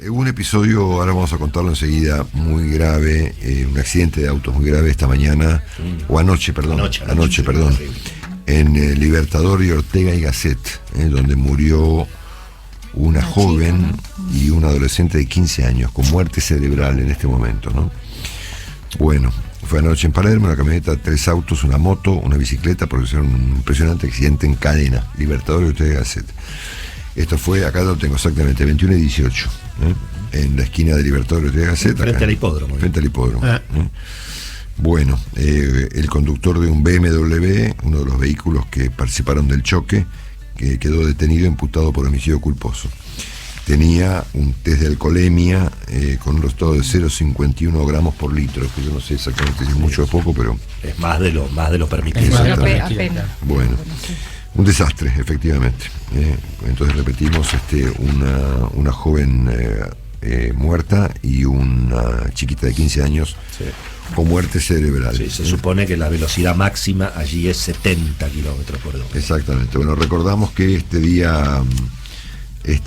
un episodio, ahora vamos a contarlo enseguida, muy grave, un accidente de autos muy grave esta mañana, o anoche, perdón, en Libertador y Ortega y Gasset, donde murió una joven y un adolescente de 15 años con muerte cerebral en este momento, ¿no? Bueno, fue anoche en Palermo, una camioneta, 3 autos, una moto, una bicicleta, produjeron un impresionante accidente en cadena, Libertador y Ortega y Gasset. Esto fue, acá lo tengo exactamente, 21 y 18, en la esquina de Libertador y Ortega y Gasset. Frente al hipódromo. Frente al hipódromo. Bueno, el conductor de un BMW, uno de los vehículos que participaron del choque, que quedó detenido imputado por homicidio culposo. Tenía un test de alcoholemia con un resultado de 0,51 gramos por litro, que yo no sé exactamente si es mucho o poco, pero es más de lo permitido. Exactamente. Bueno, un desastre, efectivamente. Entonces repetimos, una joven muerta y una chiquita de 15 años con muerte cerebral. Sí, se supone que la velocidad máxima allí es 70 kilómetros por hora. Exactamente. Bueno, recordamos que este día... les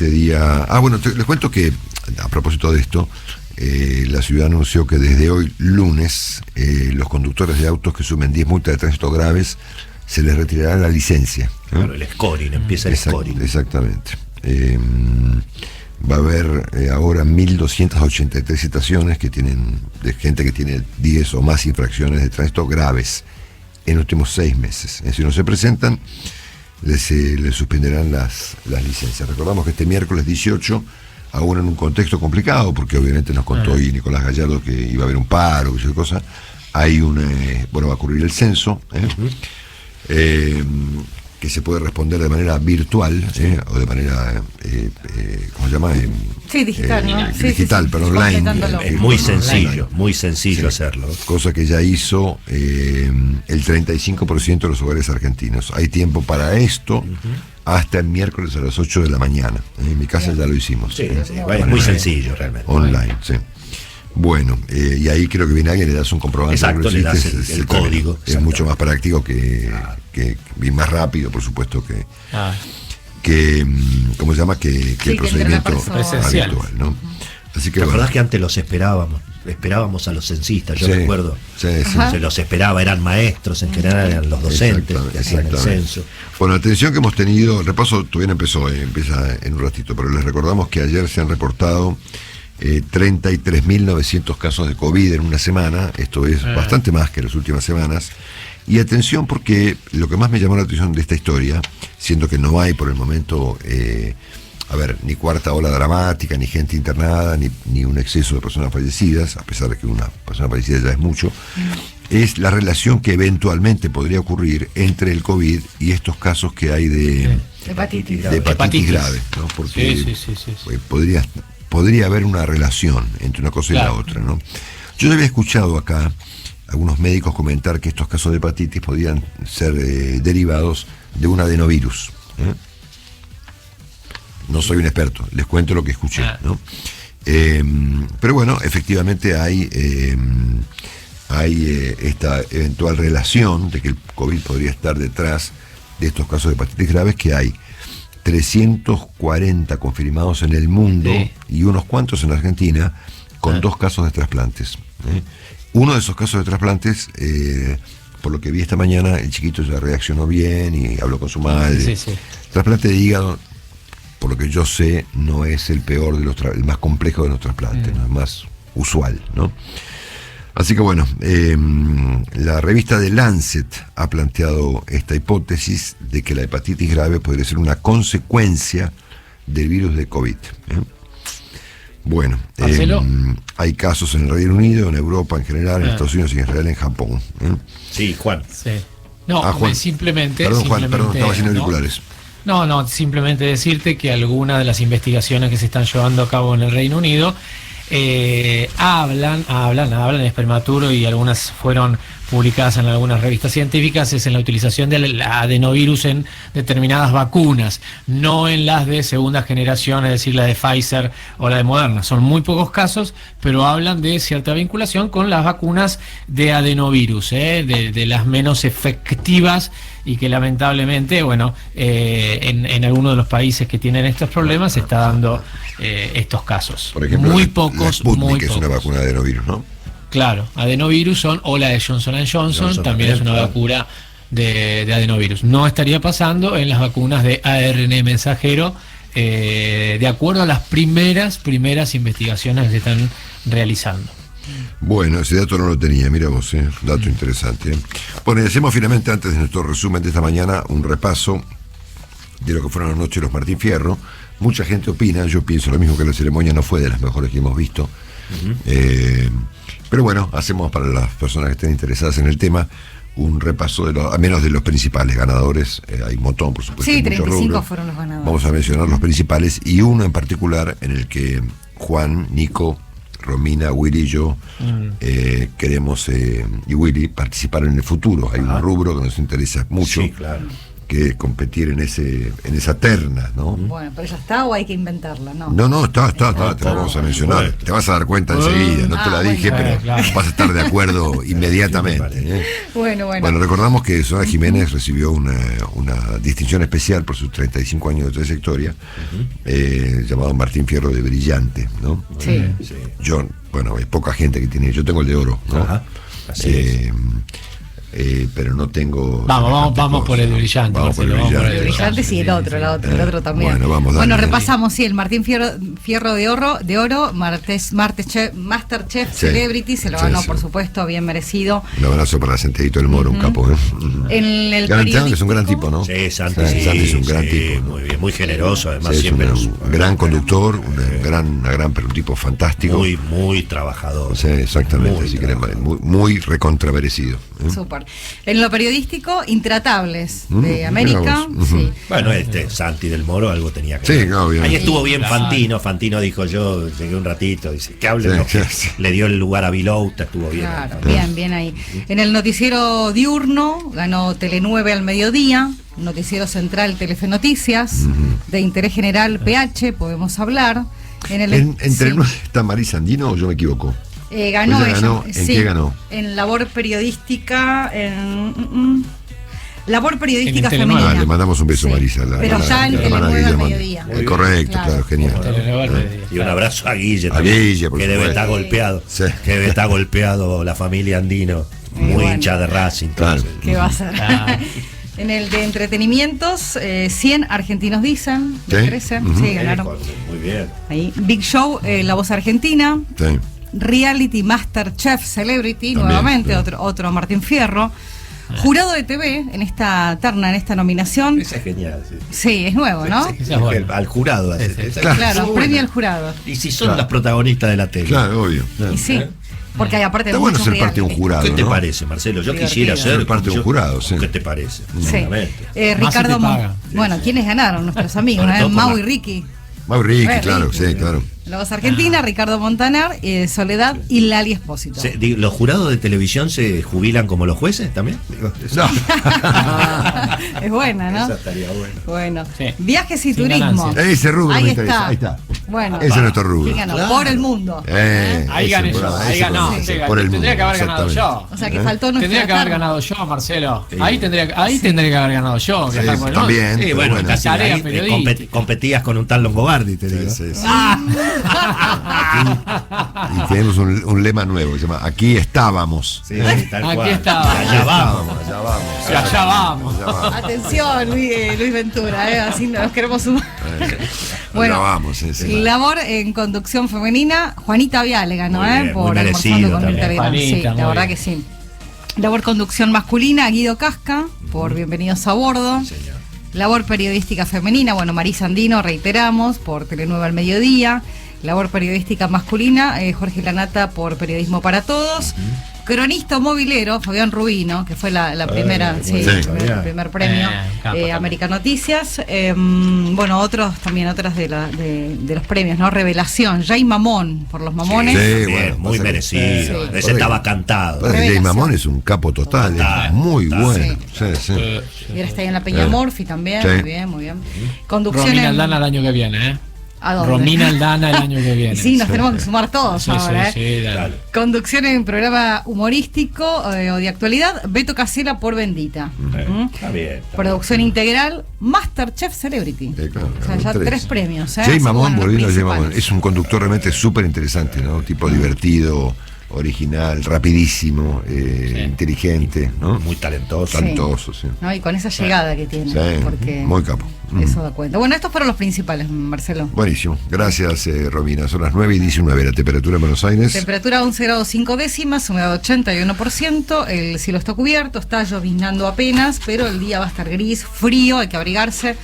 cuento que, a propósito de esto, la ciudad anunció que desde hoy, lunes, los conductores de autos que sumen 10 multas de tránsito graves se les retirará la licencia. Claro, el scoring, empieza el scoring. Exactamente. Va a haber ahora 1.283 citaciones de gente que tiene 10 o más infracciones de tránsito graves en los últimos 6 meses. Si no se presentan, les suspenderán las licencias. Recordamos que este miércoles 18, aún en un contexto complicado, porque obviamente nos contó hoy Nicolás Gallardo que iba a haber un paro, que cosa, hay va a ocurrir el censo, que se puede responder de manera virtual, o de manera, ¿cómo se llama? Digital, ¿no? Digital, pero online. Es muy sencillo hacerlo. Cosa que ya hizo el 35% de los hogares argentinos. Hay tiempo para esto hasta el miércoles a las 8 de la mañana. En mi casa ya lo hicimos. Es muy sencillo realmente. Online, sí. Bueno, y ahí creo que viene alguien y le das un comprobante. Exacto, le das el código. Es mucho más práctico y más rápido, por supuesto, ¿cómo se llama? Que el procedimiento habitual, ¿no? Así que, ¿te acordás que antes los esperábamos a los censistas? Yo recuerdo. Se los esperaba, eran maestros, en general eran los docentes que hacían el censo. Bueno, atención que hemos tenido, el repaso todavía no empezó, empieza en un ratito, pero les recordamos que ayer se han reportado 33.900 casos de COVID en una semana. Esto es bastante más que las últimas semanas. Y atención, porque lo que más me llamó la atención de esta historia, siendo que no hay por el momento ni cuarta ola dramática, ni gente internada, ni un exceso de personas fallecidas, a pesar de que una persona fallecida ya es mucho, es la relación que eventualmente podría ocurrir entre el COVID y estos casos que hay de hepatitis grave, ¿no? Porque podría haber una relación entre una cosa y la otra, ¿no? Yo había escuchado acá algunos médicos comentar que estos casos de hepatitis podían ser derivados de un adenovirus. No soy un experto, les cuento lo que escuché, ¿no? Pero bueno, efectivamente hay esta eventual relación de que el COVID podría estar detrás de estos casos de hepatitis graves, que hay 340 confirmados en el mundo y unos cuantos en Argentina, con 2 casos de trasplantes. Uno de esos casos de trasplantes, por lo que vi esta mañana, el chiquito ya reaccionó bien y habló con su madre. Trasplante de hígado, por lo que yo sé, no es el peor el más complejo de los trasplantes, no es más usual, ¿no? Así que bueno, la revista The Lancet ha planteado esta hipótesis de que la hepatitis grave podría ser una consecuencia del virus de COVID. Bueno, hay casos en el Reino Unido, en Europa en general, en Estados Unidos y en Israel, en Japón. Sí, Juan. No, Juan. Simplemente... Perdón, estaba haciendo auriculares. No, simplemente decirte que algunas de las investigaciones que se están llevando a cabo en el Reino Unido hablan, es prematuro y algunas fueron publicadas en algunas revistas científicas, es en la utilización del adenovirus en determinadas vacunas, no en las de segunda generación, es decir, la de Pfizer o la de Moderna. Son muy pocos casos, pero hablan de cierta vinculación con las vacunas de adenovirus, de las menos efectivas, y que lamentablemente, bueno, en algunos de los países que tienen estos problemas se está dando estos casos. Por ejemplo, muy la pocos, Sputnik, muy que pocos. es una vacuna de adenovirus, ¿no? Claro, adenovirus o la de Johnson & Johnson también es una vacuna de adenovirus. No estaría pasando en las vacunas de ARN mensajero, de acuerdo a las primeras investigaciones que se están realizando. Bueno, ese dato no lo tenía, mira vos, dato interesante. Bueno, y hacemos finalmente, antes de nuestro resumen de esta mañana, un repaso de lo que fueron las noches de los Martín Fierro. Mucha gente opina, yo pienso lo mismo, que la ceremonia no fue de las mejores que hemos visto. Pero bueno, hacemos para las personas que estén interesadas en el tema un repaso a menos de los principales ganadores. Hay un montón, por supuesto. Sí, 35 fueron los ganadores. Vamos a mencionar los principales y uno en particular en el que Juan, Nico, Romina, Willy y yo queremos, y Willy, participar en el futuro. Hay un rubro que nos interesa mucho, sí, claro, que es competir en esa terna, ¿no? Bueno, pero ya está o hay que inventarla, ¿no? No, está, te la vamos a mencionar. Bueno. Te vas a dar cuenta enseguida, no te la dije, bueno, pero claro. vas a estar de acuerdo inmediatamente. Bueno. Bueno, recordamos que Soraya Jiménez recibió una distinción especial por sus 35 años de trayectoria, llamado Martín Fierro de Brillante, ¿no? Sí. Yo, bueno, hay poca gente que tiene, yo tengo el de oro, ¿no? Ajá, así es. Pero no tengo. Vamos por el brillante, Vamos por el Marcelo, brillante. El brillante sí, el otro también. Bueno, vamos, dale. Bueno, repasamos, sí, el Martín Fierro de Oro, Masterchef Sí. Celebrity, se lo Sí, ganó, sí. por supuesto, bien merecido. Un abrazo para Santiaguito del Moro, un capo, En el Garantizado que es un gran periodístico, tipo, ¿no? Sí, Santi, Santi es un gran sí, tipo. muy bien, muy generoso, además Sí, es siempre un gran conductor, pero un tipo fantástico. muy trabajador. Sí, exactamente, Muy así que trabajador. muy recontramerecido. Súper. En lo periodístico, Intratables de Mira América. vos. Sí. Bueno, Santi del Moro algo tenía que Sí, ver. obvio. Ahí estuvo bien Claro. Fantino dijo, yo llegué un ratito, dice, que hable, Sí, no, sí, sí. le dio el lugar a Vilouta, estuvo bien. Claro, bien ahí. En el noticiero diurno ganó Tele9 al mediodía, noticiero central Telefe Noticias, de interés general PH, podemos hablar. ¿Entre sí. no está Marisa Andino o yo me equivoco? Ganó Ella ella. ganó, ¿en sí, qué ganó? En labor periodística, labor periodística En el Tele9. femenina. Le mandamos un beso Sí. a Marisa. Pero ya en la hermana Tele9 al Guillermo. mediodía. Correcto, Claro. claro, genial. Y un abrazo a Guille A también, Guille, por que debe supuesto. estar golpeado, Sí. que debe estar golpeado la familia Andino, muy bueno. hincha de Racing. Claro. entonces. ¿Qué va a ser? Ah. En el de entretenimientos, 100 argentinos dicen, de Sí. 13, Ujú. sí, ganaron. Muy bien. Ahí. Big Show, La Voz Argentina, Sí. Reality Masterchef Celebrity, También, nuevamente, sí. otro Martín Fierro. Jurado de TV en esta terna, en esta nominación. Esa es genial. Sí. Sí, es nuevo, ¿no? Esa es buena. Al jurado. hace- Sí, sí. esa- Claro, muy premio buena. al jurado. Y si son las protagonistas de la tele. Claro, obvio. Y sí, porque hay aparte Está de bueno muchos ser parte de un reality. jurado. ¿Qué te ¿no? parece, Marcelo? Yo Divertido. quisiera ser Ser parte de un jurado, sí. ¿Qué te parece? Sí. Exactamente. Más Ricardo se te paga. Bueno, ¿quiénes ganaron? Nuestros amigos, Sobre todo por Mau la- y Ricky. Mau Ricky, Ricky. claro, sí, claro. La Voz Argentina, Ricardo Montaner, Soledad y Lali Espósito. ¿Los jurados de televisión se jubilan como los jueces también? Digo, No. Es buena, ¿no? Esa estaría buena. Bueno, Sí. viajes y Sin turismo. ganancias. Ese rubro Ahí me interesa, está. ahí está. Bueno, Ese es nuestro rubro. ¿quién ganó? Claro. Por el mundo. Ahí ese gané yo, programa, ahí ese ganó. programa, Sí, por el tendría que mundo, haber ganado exactamente. yo. O sea que faltó nuestra Tendría que haber terna. ganado yo, Marcelo. Ahí tendría que haber ganado yo. Sí, viajar por el mundo. también. Sí, pero bueno, bueno. casi Tarea ahí, periodística. competías con un tal Longobardi, te digo. Sí, sí, sí. Y tenemos un lema nuevo que se llama Aquí estábamos. Sí, tal Aquí cual. estaba. Y allá vamos. Allá vamos. Y allá vamos. Allá vamos. Atención, Luis Ventura, así nos queremos sumar. Allá vamos, sí, sí. Labor en conducción femenina, Juanita Viale ganó, Muy bien, por muy Almorzando merecido con también. Mirta Legrand. Sí, Juanita, la muy verdad bien. que sí. Labor conducción masculina, Guido Casca, por Bienvenidos a Bordo. Señor. Labor periodística femenina, bueno, Marisa Andino, reiteramos, por Tele9 al mediodía. Labor periodística masculina, Jorge Lanata por Periodismo para Todos. cronista movilero, Fabián Rubino, que fue la primera, el primer premio, América Noticias. Bueno, otras de los premios, ¿no? Revelación, Jay Mamón, por los mamones. Sí, bueno, muy merecido. Ese estaba cantado. Jay Mamón es un capo total, es muy bueno. Sí. Y ahora está ahí en la Peña Morphy también, muy bien. Conducción Romina Aldana el año que viene, ¿eh? Romina Aldana el año que viene. Sí, nos tenemos que sumar todos ahora. Sí, dale. Conducción en programa humorístico o de actualidad, Beto Casella por Bendita. Está bien. Producción integral, Masterchef Celebrity. Claro, o sea, ya 3 premios. Jay Mamón, volviendo a Jay Mamón, es un conductor realmente súper interesante, ¿no? Tipo divertido, original, rapidísimo, inteligente, ¿no? Muy talentoso. Sí. ¿No? Y con esa llegada que tiene. Porque muy capo. Eso da cuenta. Bueno, estos fueron los principales, Marcelo. Buenísimo. Gracias, Romina. Son las 9:19. La temperatura en Buenos Aires. Temperatura 11 grados 5 décimas, humedad 81%. El cielo está cubierto, está lloviznando apenas, pero el día va a estar gris, frío, hay que abrigarse.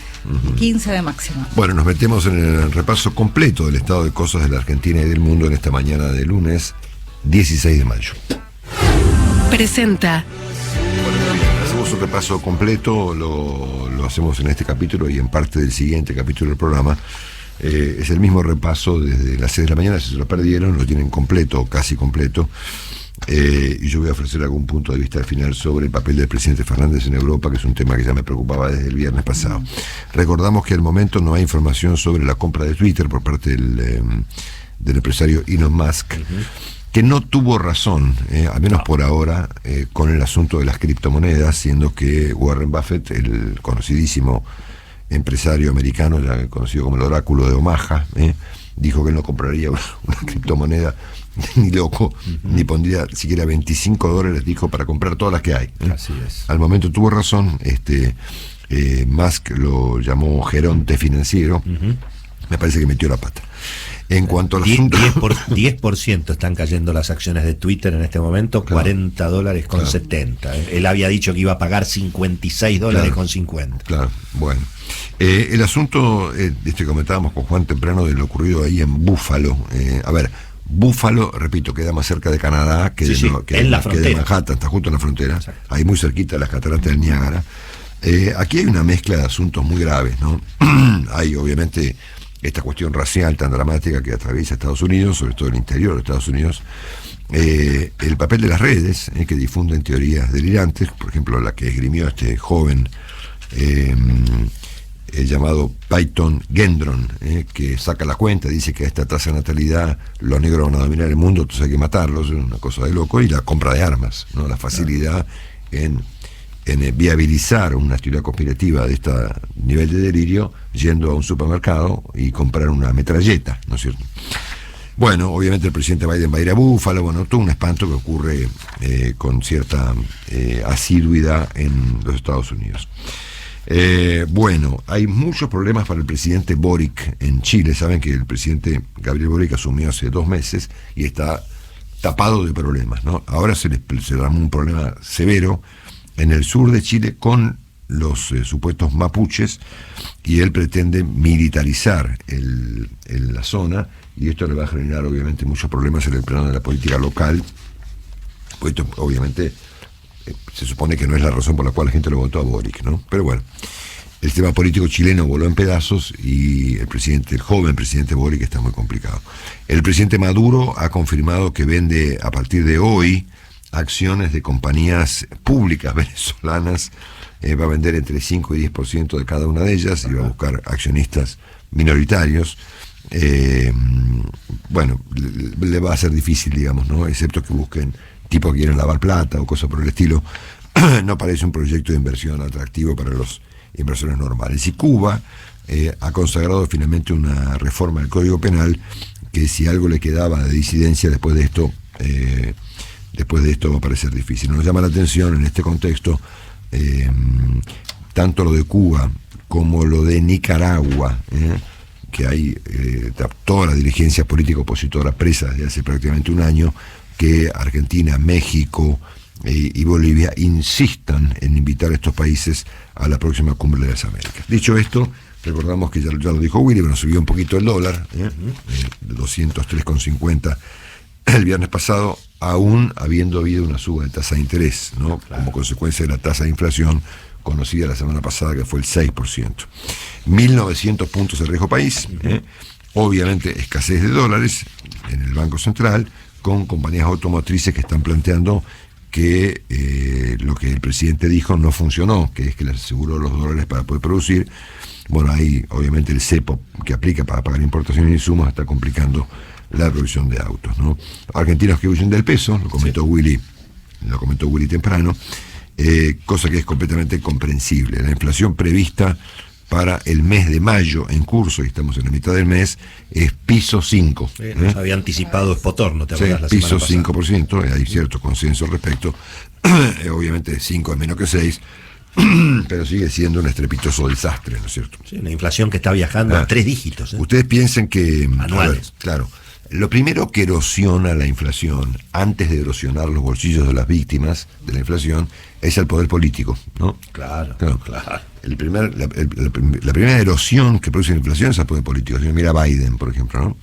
15 de máxima. Bueno, nos metemos en el repaso completo del estado de cosas de la Argentina y del mundo en esta mañana de lunes 16 de mayo. Presenta. Hacemos un repaso completo, lo hacemos en este capítulo y en parte del siguiente capítulo del programa. Es el mismo repaso desde las 6 de la mañana, si se lo perdieron, lo tienen completo, casi completo. Y yo voy a ofrecer algún punto de vista al final sobre el papel del presidente Fernández en Europa, que es un tema que ya me preocupaba desde el viernes pasado. Recordamos que al momento no hay información sobre la compra de Twitter por parte del empresario Elon Musk, que no tuvo razón, al menos por ahora, con el asunto de las criptomonedas, siendo que Warren Buffett, el conocidísimo empresario americano, ya conocido como el oráculo de Omaha, dijo que él no compraría una criptomoneda ni loco, ni pondría siquiera $25, dijo, para comprar todas las que hay. Así es. Al momento tuvo razón, Musk lo llamó geronte financiero, me parece que metió la pata. En cuanto al asunto... 10% están cayendo las acciones de Twitter en este momento, claro, $40.70. Él había dicho que iba a pagar $56.50. Claro, bueno. El asunto, comentábamos con Juan temprano de lo ocurrido ahí en Búfalo. Búfalo, repito, queda más cerca de Canadá que en la frontera. De Manhattan, está justo en la frontera. Exacto. Ahí muy cerquita de las cataratas del Niágara. Aquí hay una mezcla de asuntos muy graves, ¿no? Hay obviamente esta cuestión racial tan dramática que atraviesa Estados Unidos, sobre todo el interior de Estados Unidos, el papel de las redes, que difunden teorías delirantes, por ejemplo la que esgrimió este joven llamado Peyton Gendron, que saca la cuenta, dice que a esta tasa de natalidad los negros van a dominar el mundo, entonces hay que matarlos, es una cosa de loco, y la compra de armas, ¿no? La facilidad en viabilizar una teoría conspirativa de este nivel de delirio yendo a un supermercado y comprar una metralleta, ¿no es cierto? Bueno, obviamente el presidente Biden va a ir a Búfalo, bueno, todo un espanto que ocurre con cierta asiduidad en los Estados Unidos. Bueno, hay muchos problemas para el presidente Boric en Chile. Saben que el presidente Gabriel Boric asumió hace 2 meses y está tapado de problemas, ¿no? Ahora se da un problema severo en el sur de Chile con los supuestos mapuches, y él pretende militarizar la zona, y esto le va a generar obviamente muchos problemas en el plano de la política local, pues esto obviamente se supone que no es la razón por la cual la gente lo votó a Boric, ¿no? Pero bueno, el sistema político chileno voló en pedazos y el joven presidente Boric está muy complicado. El presidente Maduro ha confirmado que vende a partir de hoy acciones de compañías públicas venezolanas, va a vender entre 5 y 10% de cada una de ellas y va a buscar accionistas minoritarios. Bueno, le va a ser difícil, digamos, ¿no? Excepto que busquen tipos que quieren lavar plata o cosas por el estilo. No parece un proyecto de inversión atractivo para los inversores normales. Y Cuba ha consagrado finalmente una reforma del Código Penal que, si algo le quedaba de disidencia después de esto va a parecer difícil. Nos llama la atención en este contexto tanto lo de Cuba como lo de Nicaragua, que hay toda la dirigencia política opositora presa desde hace prácticamente un año, que Argentina, México y Bolivia insistan en invitar a estos países a la próxima Cumbre de las Américas. Dicho esto, recordamos que ya lo dijo Willy, pero subió un poquito el dólar, de 203,50 el viernes pasado aún habiendo habido una suba de tasa de interés, ¿no? Claro. Como consecuencia de la tasa de inflación conocida la semana pasada, que fue el 6%. 1.900 puntos el riesgo país, obviamente escasez de dólares en el Banco Central, con compañías automotrices que están planteando que lo que el presidente dijo no funcionó, que es que les aseguró los dólares para poder producir. Bueno, ahí obviamente el cepo que aplica para pagar importaciones de insumos está complicando la producción de autos, ¿no? Argentinos que huyen del peso, lo comentó Willy temprano, cosa que es completamente comprensible. La inflación prevista para el mes de mayo en curso, y estamos en la mitad del mes, es piso 5. Nos había anticipado Spotorno, ¿te acuerdas? Sí, piso 5%, hay cierto consenso al respecto. Obviamente 5 es menos que 6, pero sigue siendo un estrepitoso desastre, ¿no es cierto? Sí, una inflación que está viajando a 3 dígitos. Ustedes piensen que... Anuales. Claro. Lo primero que erosiona la inflación, antes de erosionar los bolsillos de las víctimas de la inflación, es el poder político, ¿no? Claro. La primera erosión que produce la inflación es el poder político. Si uno mira a Biden, por ejemplo, ¿no?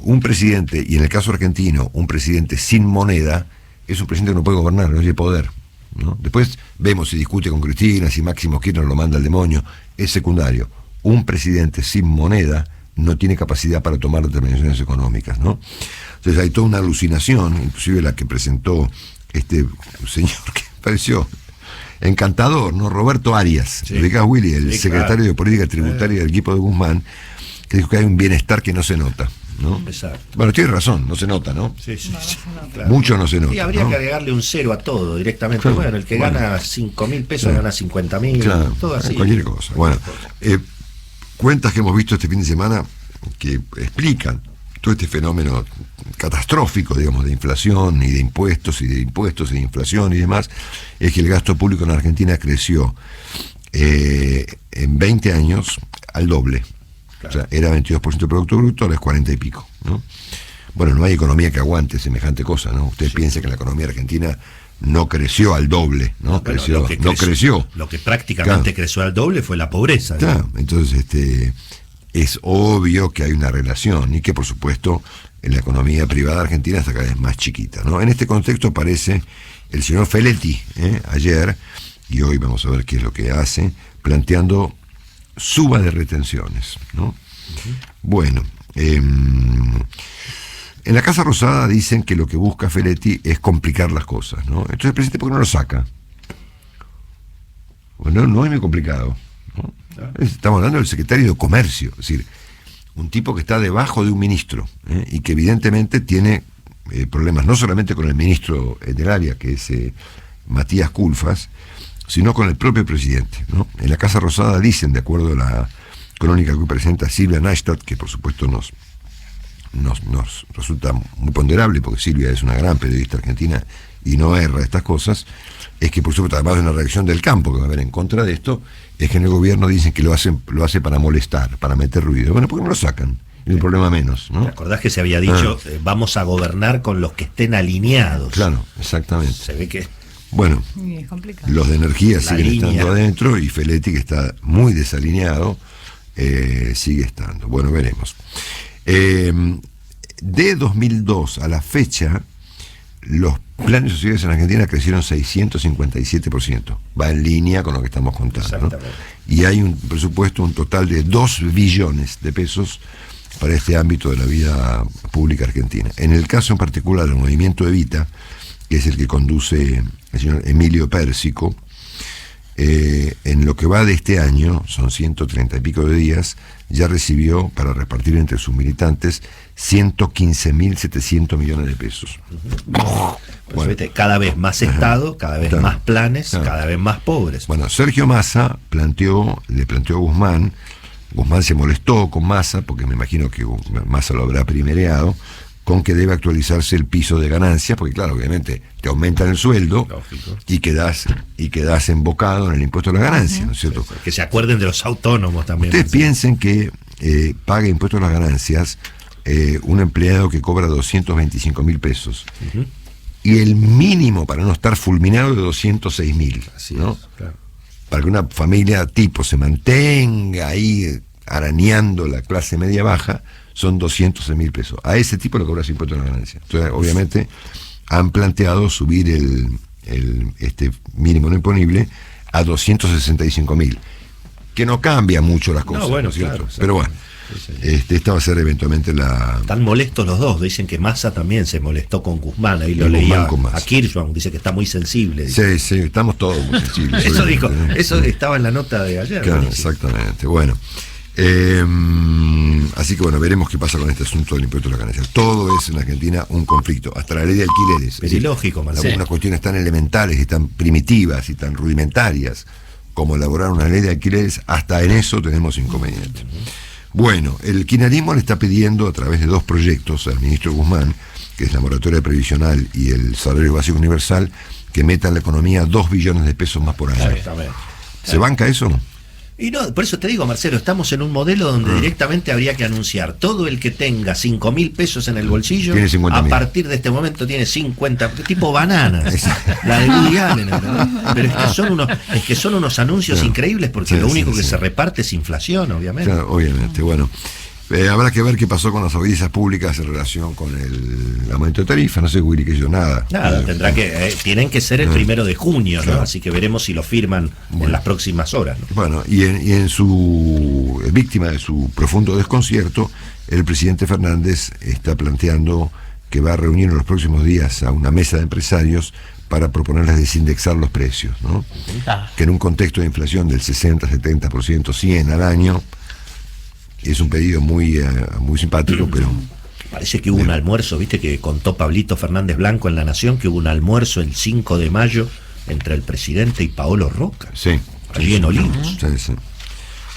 Un presidente, y en el caso argentino, un presidente sin moneda, es un presidente que no puede gobernar, no tiene poder, ¿no? Después vemos si discute con Cristina, si Máximo Kirchner lo manda al demonio, es secundario. Un presidente sin moneda no tiene capacidad para tomar determinaciones económicas, ¿no? Entonces hay toda una alucinación, inclusive la que presentó este señor que pareció encantador, ¿no? Roberto Arias, Willy, el secretario de Política Tributaria del equipo de Guzmán, que dijo que hay un bienestar que no se nota, ¿no? Exacto. Bueno, tiene razón, no se nota, ¿no? Sí. Claro. Mucho no se nota. Y habría que agregarle un 0 a todo directamente. Claro. Bueno, el que gana 5.000 pesos gana 50.000, claro, todo así. Cualquier cosa. Bueno, cuentas que hemos visto este fin de semana que explican todo este fenómeno catastrófico, digamos, de inflación y de impuestos y de inflación y demás, es que el gasto público en Argentina creció en 20 años al doble. Claro. O sea, era 22% del Producto Bruto, ahora es 40 y pico, ¿no? Bueno, no hay economía que aguante semejante cosa, ¿no? Ustedes piensan que la economía argentina no creció al doble, ¿no? Creció. Lo que prácticamente creció al doble fue la pobreza. Claro, entonces es obvio que hay una relación y que por supuesto en la economía privada argentina está cada vez más chiquita, ¿no? En este contexto aparece el señor Feletti ayer, y hoy vamos a ver qué es lo que hace, planteando suba de retenciones, ¿no? Uh-huh. Bueno, en la Casa Rosada dicen que lo que busca Feletti es complicar las cosas, ¿no? Entonces el presidente, ¿por qué no lo saca? Bueno, no es muy complicado, ¿no? Estamos hablando del secretario de Comercio, es decir, un tipo que está debajo de un ministro, y que evidentemente tiene problemas no solamente con el ministro del área, que es Matías Culfas, sino con el propio presidente, ¿no? En la Casa Rosada dicen, de acuerdo a la crónica que presenta Silvia Neistat, que por supuesto nos resulta muy ponderable, porque Silvia es una gran periodista argentina y no erra estas cosas, es que por supuesto, además de una reacción del campo que va a haber en contra de esto, es que en el gobierno dicen que lo hace para molestar, para meter ruido. Bueno, ¿por qué no lo sacan? Es un problema menos, ¿no? ¿Te acordás que se había dicho vamos a gobernar con los que estén alineados? Claro, exactamente. Se ve que... Bueno, los de energía siguen estando adentro y Feletti, que está muy desalineado, sigue estando. Bueno, veremos. De 2002 a la fecha, los planes sociales en Argentina crecieron 657%. Va en línea con lo que estamos contando, ¿no? Y hay un presupuesto, un total de 2 billones de pesos para este ámbito de la vida pública argentina. En el caso en particular del movimiento Evita, que es el que conduce el señor Emilio Pérsico, en lo que va de este año, son 130 y pico de días, ya recibió para repartir entre sus militantes 115.700 millones de pesos. Bueno, cada vez más Estado, cada vez más planes, cada vez más pobres. Bueno, Sergio Massa le planteó a Guzmán se molestó con Massa, porque me imagino que Massa lo habrá primereado, con que debe actualizarse el piso de ganancias, porque claro, obviamente te aumentan el sueldo. Lógico. y quedás embocado en el impuesto a la ganancia, ¿no es cierto? Que se acuerden de los autónomos también. Ustedes piensen que paga impuestos a las ganancias un empleado que cobra 225.000 pesos. Uh-huh. Y el mínimo para no estar fulminado es de 206.000, ¿no? Claro. Para que una familia tipo se mantenga ahí arañando la clase media baja, son 206.000 pesos. A ese tipo le cobras impuestos a la ganancia. Entonces, obviamente, han planteado subir este mínimo no imponible a 265.000, que no cambia mucho las cosas, ¿no es cierto? Claro, pero bueno, esta va a ser eventualmente la... Están molestos los dos, dicen que Massa también se molestó con Guzmán, ahí lo leía a Kirchhoff, dice que está muy sensible. Dice. Sí, estamos todos muy sensibles. Eso dijo, eso estaba en la nota de ayer. Claro, exactamente, bueno. Así que bueno, veremos qué pasa con este asunto del impuesto a la ganancia. Todo es en Argentina un conflicto, hasta la ley de alquileres. Es ilógico, Marcelo. Algunas cuestiones tan elementales y tan primitivas y tan rudimentarias como elaborar una ley de alquileres, hasta en eso tenemos inconvenientes. Bueno, el kirchnerismo le está pidiendo a través de 2 proyectos al ministro Guzmán, que es la moratoria previsional y el salario básico universal, que meta en la economía 2 billones de pesos más por año. ¿Se banca eso o no? Y no, por eso te digo, Marcelo, estamos en un modelo donde directamente habría que anunciar: todo el que tenga 5.000 pesos en el bolsillo, a partir de este momento tiene 50, tipo bananas, la de Woody Allen, ¿verdad? Pero es que son unos anuncios increíbles, porque lo único que se reparte es inflación, obviamente. Claro, obviamente, bueno. Habrá que ver qué pasó con las audiencias públicas en relación con el aumento de tarifa. No sé, Willy, que yo nada. Tienen que ser el 1 de junio, claro. ¿No? Así que veremos si lo firman en las próximas horas, ¿no? Bueno, y en su víctima de su profundo desconcierto, el presidente Fernández está planteando que va a reunir en los próximos días a una mesa de empresarios para proponerles desindexar los precios, ¿no? Que en un contexto de inflación del 60-70%, 100 al año, es un pedido muy simpático, pero... Parece que hubo un almuerzo, viste que contó Pablito Fernández Blanco en La Nación, que hubo un almuerzo el 5 de mayo entre el presidente y Paolo Roca. Sí. Allí en Olivos. Sí.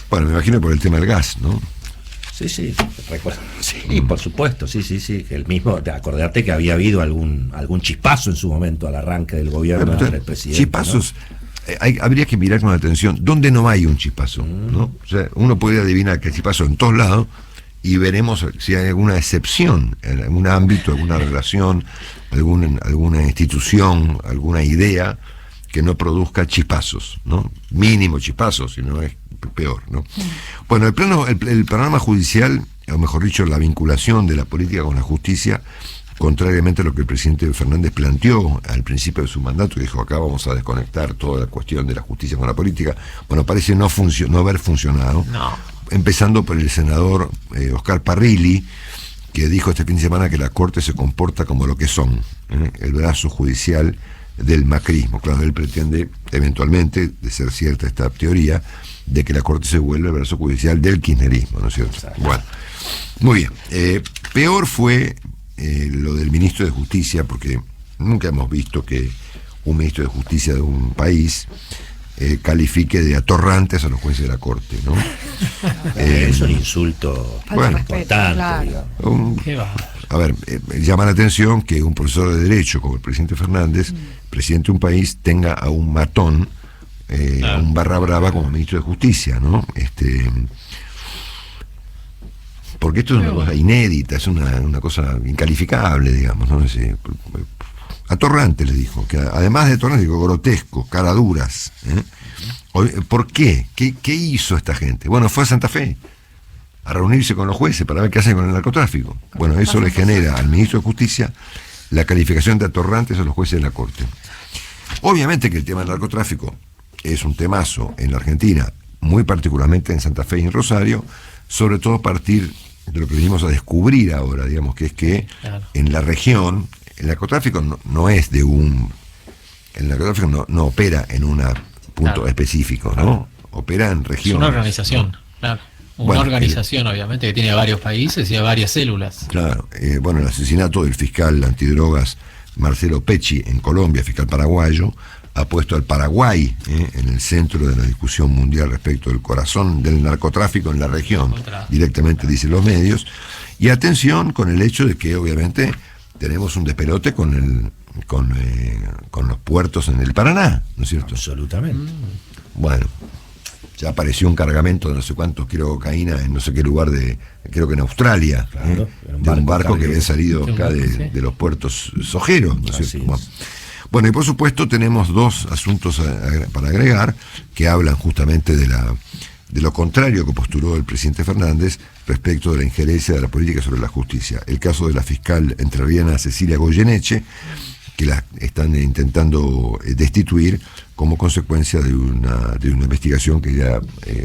Bueno, me imagino por el tema del gas, ¿no? Sí, recuerdo. Sí, por supuesto, sí. El mismo, acordate que había habido algún chispazo en su momento al arranque del gobierno del presidente. Chispazos... ¿no? Habría que mirar con atención dónde no hay un chispazo, ¿no? O sea, uno puede adivinar que hay chispazo en todos lados y veremos si hay alguna excepción en algún ámbito, alguna relación, alguna institución, alguna idea que no produzca chispazos, ¿no? Mínimo chispazos, si no es peor, ¿no? Bueno, el panorama judicial, o mejor dicho, la vinculación de la política con la justicia, contrariamente a lo que el presidente Fernández planteó al principio de su mandato, dijo: acá vamos a desconectar toda la cuestión de la justicia con la política. Bueno, parece no haber funcionado. No. Empezando por el senador Oscar Parrilli, que dijo este fin de semana que la Corte se comporta como lo que son, el brazo judicial del macrismo. Claro, él pretende eventualmente, de ser cierta esta teoría, de que la Corte se vuelva el brazo judicial del kirchnerismo, ¿no es cierto? Exacto. Bueno, muy bien. Peor fue lo del ministro de Justicia, porque nunca hemos visto que un ministro de Justicia de un país califique de atorrantes a los jueces de la Corte, ¿no? Es un insulto importante, claro. A ver, llama la atención que un profesor de Derecho como el presidente Fernández, presidente de un país, tenga a un matón, a un barra brava como ministro de Justicia, ¿no? Porque esto es una cosa inédita, es una cosa incalificable, digamos, ¿no? Atorrante, le dijo, que además de atorrante, digo, grotesco, caraduras. ¿Por qué? ¿Qué hizo esta gente? Bueno, fue a Santa Fe a reunirse con los jueces para ver qué hacen con el narcotráfico. Bueno, eso le genera al ministro de Justicia la calificación de atorrantes a los jueces de la Corte. Obviamente que el tema del narcotráfico es un temazo en la Argentina, muy particularmente en Santa Fe y en Rosario, sobre todo a partir de lo que venimos a descubrir ahora, digamos, que es que en la región el narcotráfico no es de el narcotráfico no opera en un punto específico, ¿no? Opera en regiones. Es una organización, claro. Una organización, obviamente, que tiene varios países y varias células. Claro. El asesinato del fiscal antidrogas Marcelo Pecci en Colombia, fiscal paraguayo, ha puesto al Paraguay en el centro de la discusión mundial respecto del corazón del narcotráfico en la región, directamente dicen los medios. Y atención con el hecho de que obviamente tenemos un despelote con los puertos en el Paraná, ¿no es cierto? Absolutamente. Bueno, ya apareció un cargamento de no sé cuántos kilos de cocaína en no sé qué lugar creo que en Australia, de un barco que había salido acá de los puertos sojeros, ¿no es cierto? Bueno, y por supuesto tenemos 2 asuntos para agregar que hablan justamente de lo contrario que postuló el presidente Fernández respecto de la injerencia de la política sobre la justicia. El caso de la fiscal entrerriana Cecilia Goyeneche, que la están intentando destituir como consecuencia de una investigación que ella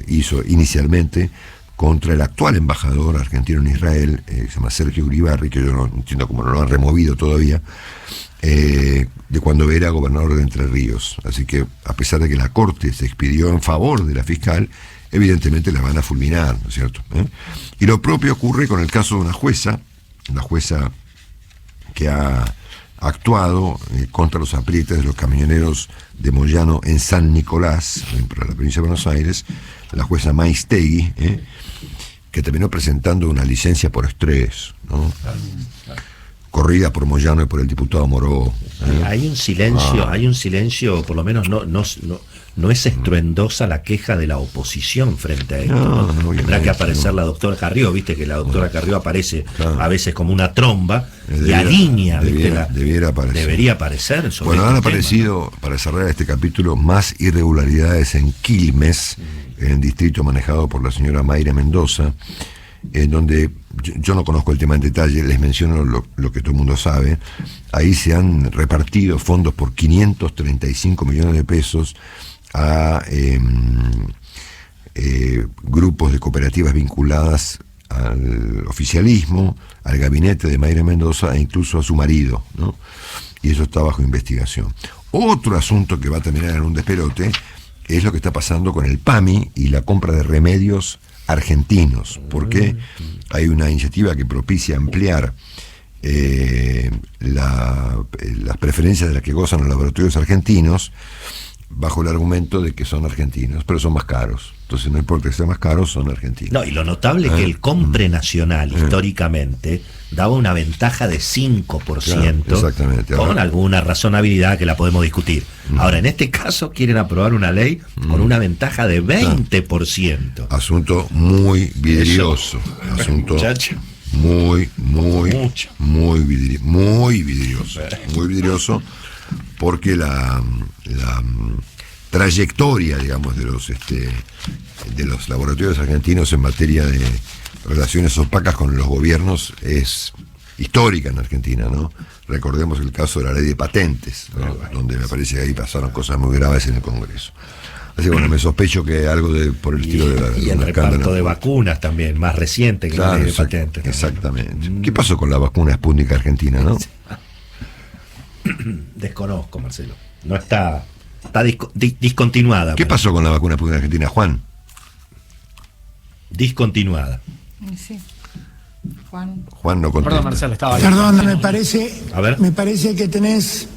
hizo inicialmente contra el actual embajador argentino en Israel, se llama Sergio Uribarri, que yo no entiendo cómo no lo han removido todavía, de cuando era gobernador de Entre Ríos. Así que, a pesar de que la Corte se expidió en favor de la fiscal, evidentemente la van a fulminar, ¿no es cierto? Y lo propio ocurre con el caso de una jueza que ha actuado contra los aprietes de los camioneros de Moyano en San Nicolás, para la provincia de Buenos Aires, la jueza Maistegui, que terminó presentando una licencia por estrés, ¿no? Corrida por Moyano y por el diputado Moró. Hay un silencio, por lo menos no es estruendosa la queja de la oposición frente a esto. Tendrá que aparecer la doctora Carrió, viste que la doctora Carrió aparece a veces como una tromba y alinea, debiera aparecer. Debería aparecer. Bueno, han aparecido, para cerrar este capítulo, más irregularidades en Quilmes, en el distrito manejado por la señora Mayra Mendoza, en donde yo no conozco el tema en detalle, les menciono lo que todo el mundo sabe. Ahí se han repartido fondos por 535 millones de pesos a grupos de cooperativas vinculadas al oficialismo, al gabinete de Mayra Mendoza e incluso a su marido, ¿no? Y eso está bajo investigación. Otro asunto que va a terminar en un despelote es lo que está pasando con el PAMI y la compra de remedios argentinos, porque hay una iniciativa que propicia ampliar las preferencias de las que gozan los laboratorios argentinos bajo el argumento de que son argentinos, pero son más caros. Entonces no importa que sean más caros, son argentinos. No, y lo notable es que el compre nacional históricamente daba una ventaja de 5%, claro, exactamente, con alguna razonabilidad que la podemos discutir. Ahora, en este caso quieren aprobar una ley con una ventaja de 20%. Asunto muy vidrioso. Asunto muy vidrioso, porque la trayectoria, digamos, de los laboratorios argentinos en materia de relaciones opacas con los gobiernos es histórica en Argentina, ¿no? Recordemos el caso de la ley de patentes, ¿no? Donde me parece que ahí pasaron cosas muy graves en el Congreso. Así que bueno, me sospecho que algo por el estilo y el reparto de vacunas también, más reciente que la ley de patentes. Exactamente. ¿Qué pasó con la vacuna Sputnik argentina, no? Desconozco, Marcelo. No está discontinuada. ¿Qué pasó con la vacuna Sputnik argentina, Juan? Discontinuada. Sí. Juan no contesta. Perdón, Marcelo, estaba ahí. Perdón, me parece que tenés...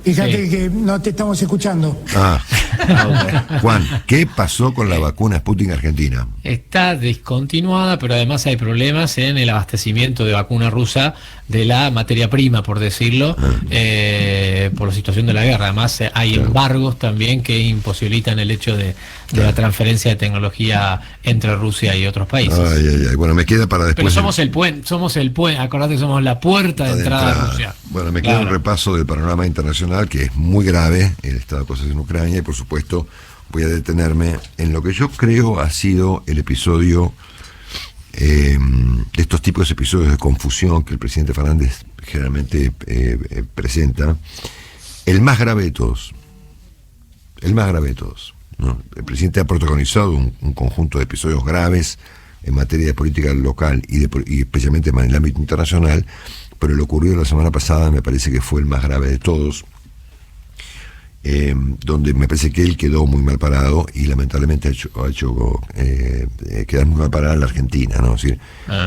Fíjate que no te estamos escuchando. Okay. Juan, ¿qué pasó con la vacuna Sputnik argentina? Está discontinuada, pero además hay problemas en el abastecimiento de vacuna rusa, de la materia prima, por decirlo, por la situación de la guerra. Además hay embargos también que imposibilitan el hecho de la transferencia de tecnología entre Rusia y otros países. Bueno, me queda para después. Pero somos el puente, acordate que somos la puerta de entrada a Rusia. Bueno, me queda un repaso del panorama internacional, que es muy grave, el estado de cosas en Ucrania, y por supuesto voy a detenerme en lo que yo creo ha sido el episodio, de estos tipos de episodios de confusión que el presidente Fernández generalmente presenta, el más grave de todos, ¿no? El presidente ha protagonizado un conjunto de episodios graves en materia de política local y especialmente en el ámbito internacional, pero lo ocurrido la semana pasada me parece que fue el más grave de todos, donde me parece que él quedó muy mal parado y lamentablemente ha hecho quedar muy mal parada la Argentina, ¿no? Es decir,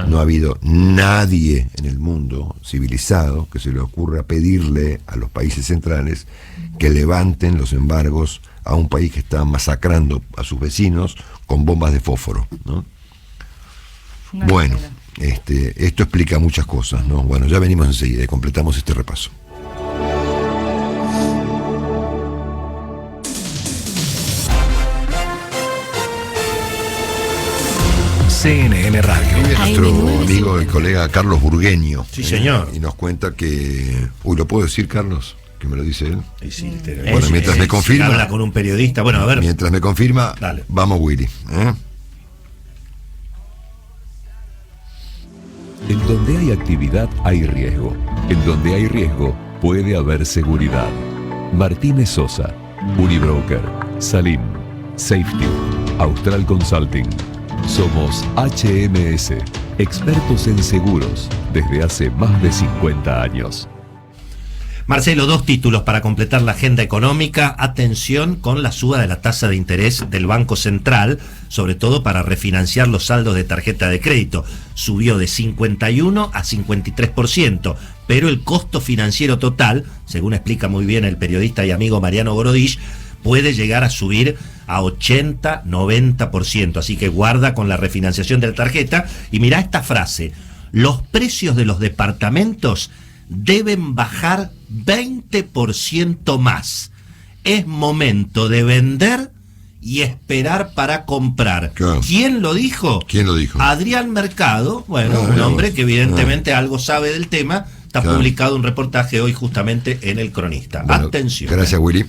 no ha habido nadie en el mundo civilizado que se le ocurra pedirle a los países centrales que levanten los embargos a un país que está masacrando a sus vecinos con bombas de fósforo, ¿no? Bueno, esto explica muchas cosas, ¿no? Bueno, ya venimos enseguida y completamos este repaso. CNN Radio. Nuestro amigo y colega Carlos Burgueño. Sí, señor. Y nos cuenta que... ¿lo puedo decir, Carlos? Que me lo dice él. Sí, bueno, mientras me confirma... Si habla con un periodista, bueno, a ver. Mientras me confirma, dale. Vamos, Willy. En donde hay actividad hay riesgo. En donde hay riesgo puede haber seguridad. Martínez Sosa, Unibroker, Salim, Safety, Austral Consulting. Somos HMS, expertos en seguros desde hace más de 50 años. Marcelo, 2 títulos para completar la agenda económica. Atención con la suba de la tasa de interés del Banco Central, sobre todo para refinanciar los saldos de tarjeta de crédito. Subió de 51 a 53%, pero el costo financiero total, según explica muy bien el periodista y amigo Mariano Borodich, puede llegar a subir a 80, 90%. Así que guarda con la refinanciación de la tarjeta. Y mirá esta frase: los precios de los departamentos deben bajar 20% más. Es momento de vender y esperar para comprar. Claro. ¿Quién lo dijo? ¿Quién lo dijo? Adrián Mercado, bueno, un hombre que evidentemente algo sabe del tema. Está publicado un reportaje hoy justamente en El Cronista. Bueno, atención. Gracias, Willy.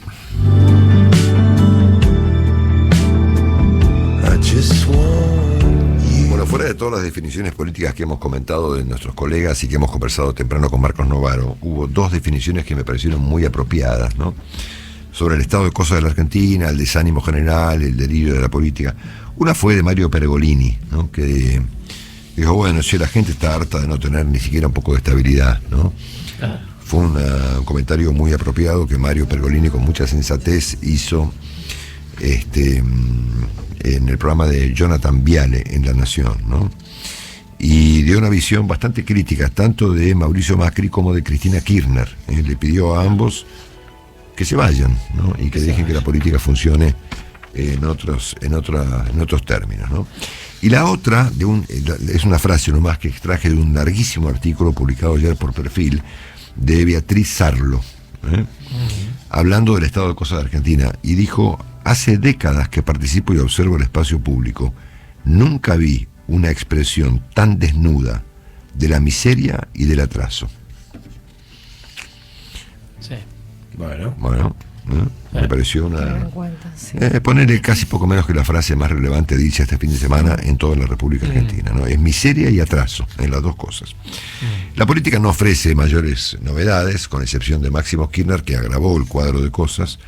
Bueno, fuera de todas las definiciones políticas que hemos comentado de nuestros colegas y que hemos conversado temprano con Marcos Novaro, hubo 2 definiciones que me parecieron muy apropiadas, ¿no? Sobre el estado de cosas de la Argentina, el desánimo general, el delirio de la política. Una fue de Mario Pergolini, ¿no? Que dijo, bueno, si la gente está harta de no tener ni siquiera un poco de estabilidad, ¿no? Fue un comentario muy apropiado que Mario Pergolini con mucha sensatez hizo en el programa de Jonathan Viale en La Nación, ¿no? Y dio una visión bastante crítica, tanto de Mauricio Macri como de Cristina Kirchner. Le pidió a ambos que se vayan, ¿no? Y que dejen que la política funcione en otros términos, ¿no? Y la otra, es una frase nomás que extraje de un larguísimo artículo publicado ayer por Perfil, de Beatriz Sarlo, hablando del estado de cosas de Argentina, y dijo: hace décadas que participo y observo el espacio público. Nunca vi una expresión tan desnuda de la miseria y del atraso. Sí. Bueno, me pareció una... ponerle casi poco menos que la frase más relevante dicha este fin de semana en toda la República Argentina, ¿no? Es miseria y atraso, en las dos cosas. La política no ofrece mayores novedades, con excepción de Máximo Kirchner, que agravó el cuadro de cosas.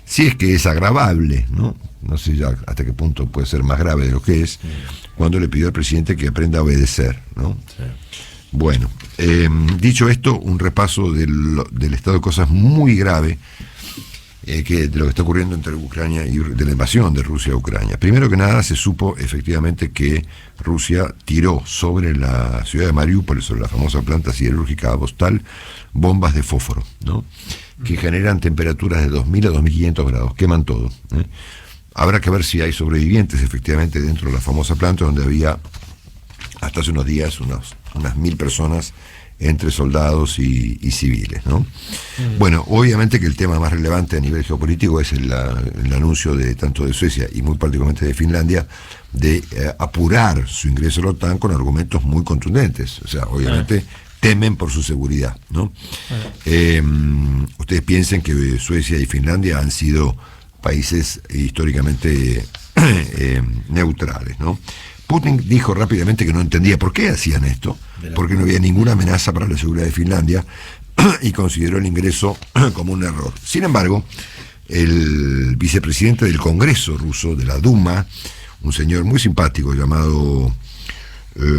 Si es que es agravable, ¿no? No sé ya hasta qué punto puede ser más grave de lo que es, cuando le pidió al presidente que aprenda a obedecer, ¿no? Sí. Bueno, dicho esto, un repaso del estado de cosas muy grave de lo que está ocurriendo entre Ucrania y de la invasión de Rusia a Ucrania. Primero que nada, se supo efectivamente que Rusia tiró sobre la ciudad de Mariúpol, sobre la famosa planta siderúrgica Azovstal, bombas de fósforo, ¿no? Que generan temperaturas de 2.000 a 2.500 grados, queman todo, ¿eh? Habrá que ver si hay sobrevivientes efectivamente dentro de la famosa planta, donde había hasta hace unos días unas 1.000 personas entre soldados y civiles, ¿no? Bueno, obviamente que el tema más relevante a nivel geopolítico es el anuncio de tanto de Suecia y muy particularmente de Finlandia de apurar su ingreso a la OTAN con argumentos muy contundentes. O sea, obviamente temen por su seguridad, ¿no? Ustedes piensen que Suecia y Finlandia han sido países históricamente neutrales, ¿no? Putin dijo rápidamente que no entendía por qué hacían esto, porque no había ninguna amenaza para la seguridad de Finlandia y consideró el ingreso como un error. Sin embargo, el vicepresidente del Congreso ruso, de la Duma, un señor muy simpático llamado,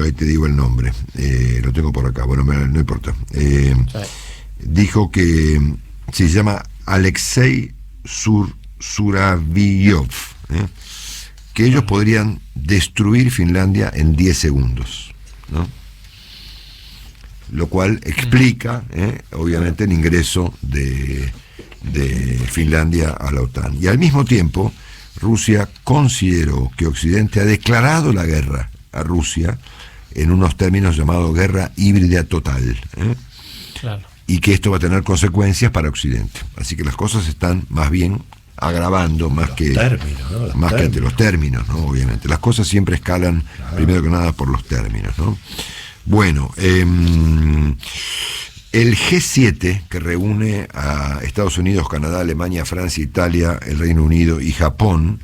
ahí te digo el nombre, lo tengo por acá, bueno, no importa, dijo que se llama Alexei Suraviyov, que ellos podrían destruir Finlandia en 10 segundos, ¿no? Lo cual explica, obviamente, el ingreso de Finlandia a la OTAN. Y al mismo tiempo, Rusia consideró que Occidente ha declarado la guerra a Rusia en unos términos llamados guerra híbrida total, claro. Y que esto va a tener consecuencias para Occidente. Así que las cosas están más bien agravando más que ante los términos, ¿no? Obviamente las cosas siempre escalan, claro, primero que nada por los términos, ¿no? Bueno, el G7, que reúne a Estados Unidos, Canadá, Alemania, Francia, Italia, el Reino Unido y Japón,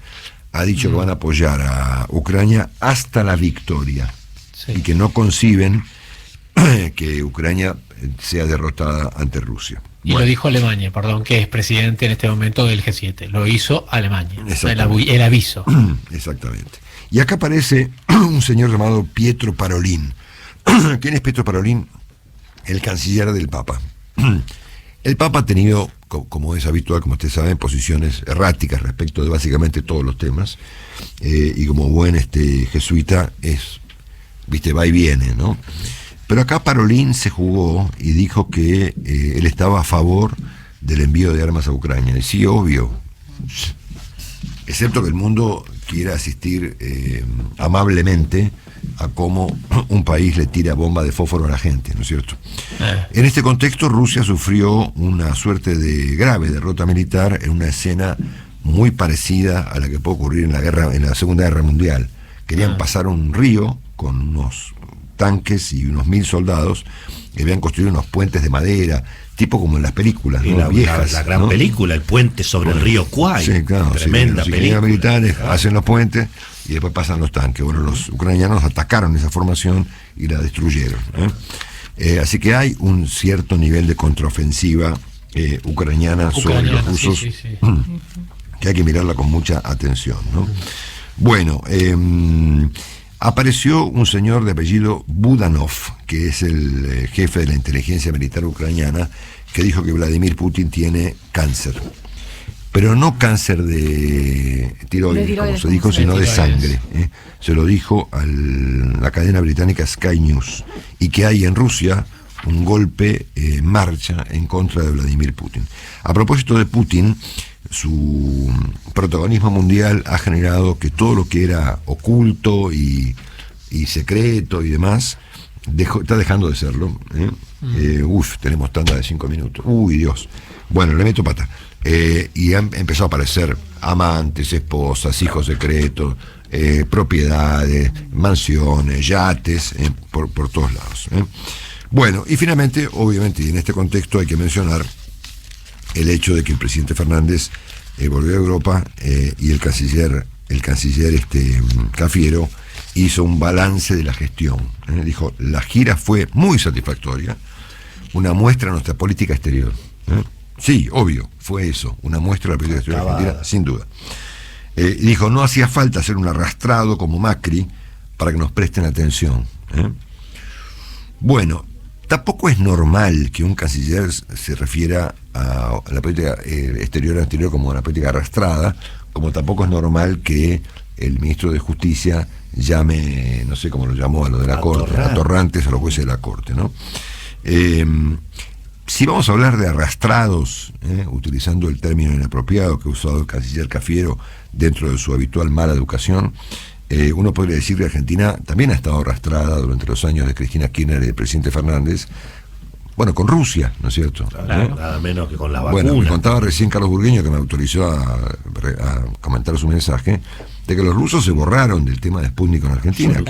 ha dicho que van a apoyar a Ucrania hasta la victoria, y que no conciben que Ucrania sea derrotada ante Rusia. Y lo dijo Alemania, que es presidente en este momento del G7. Lo hizo Alemania. El aviso. Exactamente. Y acá aparece un señor llamado Pietro Parolin. ¿Quién es Pietro Parolin? El canciller del Papa. El Papa ha tenido, como es habitual, como ustedes saben, posiciones erráticas respecto de básicamente todos los temas. Y como buen jesuita va y viene, ¿no? Pero acá Parolin se jugó y dijo que él estaba a favor del envío de armas a Ucrania. Y sí, obvio. Excepto que el mundo quiera asistir amablemente a cómo un país le tira bomba de fósforo a la gente, ¿no es cierto? En este contexto, Rusia sufrió una suerte de grave derrota militar en una escena muy parecida a la que puede ocurrir en la Segunda Guerra Mundial. Querían pasar un río con unos tanques y unos 1000 soldados que habían construido unos puentes de madera, tipo como en las películas, ¿no? Viejas, la gran, ¿no?, película, el puente sobre el río Kwai. Sí, claro, tremenda película. Los militares hacen los puentes y después pasan los tanques. Bueno, los ucranianos atacaron esa formación y la destruyeron, así que hay un cierto nivel de contraofensiva ucraniana sobre los rusos, que hay que mirarla con mucha atención, ¿no? Bueno, apareció un señor de apellido Budanov, que es el jefe de la inteligencia militar ucraniana, que dijo que Vladimir Putin tiene cáncer. Pero no cáncer de tiroides, como se dijo, sino de sangre. Se lo dijo a la cadena británica Sky News. Y que hay en Rusia un golpe en marcha en contra de Vladimir Putin. A propósito de Putin, su protagonismo mundial ha generado que todo lo que era oculto y secreto y demás está dejando de serlo. Tenemos tanda de 5 minutos. Uy, Dios. Bueno, le meto pata. Y han empezado a aparecer amantes, esposas, hijos secretos, propiedades, mansiones, yates, por todos lados. Bueno, y finalmente, obviamente, y en este contexto hay que mencionar el hecho de que el presidente Fernández volvió a Europa y el canciller Cafiero hizo un balance de la gestión. Dijo, la gira fue muy satisfactoria, una muestra de nuestra política exterior. Sí, obvio, fue eso, una muestra de la política exterior argentina, sin duda. Dijo, no hacía falta hacer un arrastrado como Macri para que nos presten atención. Bueno, tampoco es normal que un canciller se refiera a la política exterior como una política arrastrada, como tampoco es normal que el ministro de Justicia llame, no sé cómo lo llamó, a lo de la Corte, atorrantes a los jueces de la Corte, ¿no? Si vamos a hablar de arrastrados, utilizando el término inapropiado que ha usado el canciller Cafiero dentro de su habitual mala educación, uno podría decir que Argentina también ha estado arrastrada durante los años de Cristina Kirchner y del presidente Fernández, bueno, con Rusia, ¿no es cierto? Claro, nada menos que con la vacuna. Bueno, me contaba recién Carlos Burgueño, que me autorizó a comentar su mensaje, de que los rusos se borraron del tema de Sputnik con Argentina,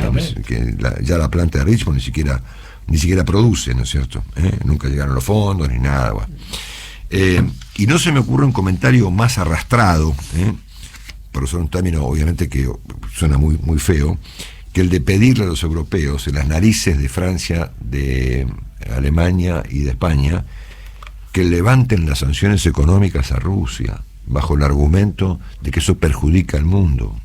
que ya la planta de Richmond ni siquiera produce, ¿no es cierto? Nunca llegaron los fondos ni nada. Bueno. Y no se me ocurre un comentario más arrastrado, por usar un término obviamente que suena muy, muy feo, que el de pedirle a los europeos en las narices de Francia, de Alemania y de España que levanten las sanciones económicas a Rusia bajo el argumento de que eso perjudica al mundo,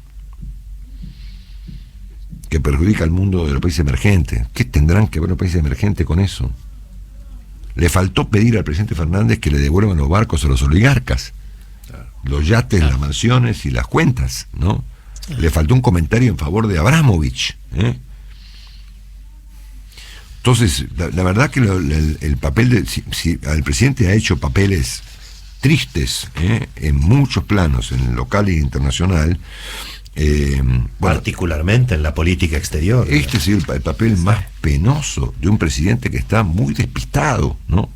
que perjudica al mundo de los países emergentes. ¿Qué tendrán que ver los países emergentes con eso? Le faltó pedir al presidente Fernández que le devuelvan los barcos a los oligarcas, los yates, las mansiones y las cuentas, ¿no? Le faltó un comentario en favor de Abramovich. Entonces, la verdad que el papel si el presidente ha hecho papeles tristes en muchos planos, en el local e internacional, particularmente en la política exterior. Este es el papel más penoso de un presidente que está muy despistado, ¿no?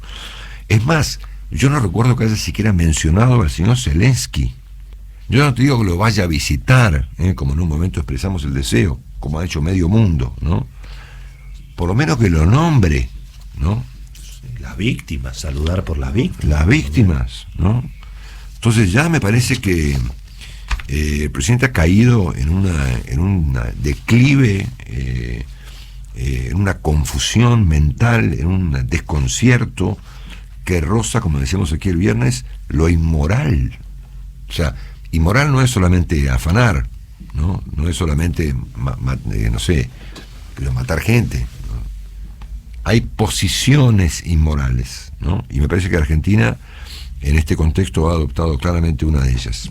Es más, yo no recuerdo que haya siquiera mencionado al señor Zelensky. Yo no te digo que lo vaya a visitar, como en un momento expresamos el deseo, como ha hecho medio mundo, ¿no? Por lo menos que lo nombre, ¿no? Las víctimas, saludar por las víctimas. Las víctimas, ¿no? Entonces ya me parece que el presidente ha caído en un declive en una confusión mental, en un desconcierto que roza, como decíamos aquí el viernes, lo inmoral. O sea, inmoral no es solamente afanar, no es solamente, matar gente, ¿no? Hay posiciones inmorales, ¿no? Y me parece que Argentina, en este contexto, ha adoptado claramente una de ellas.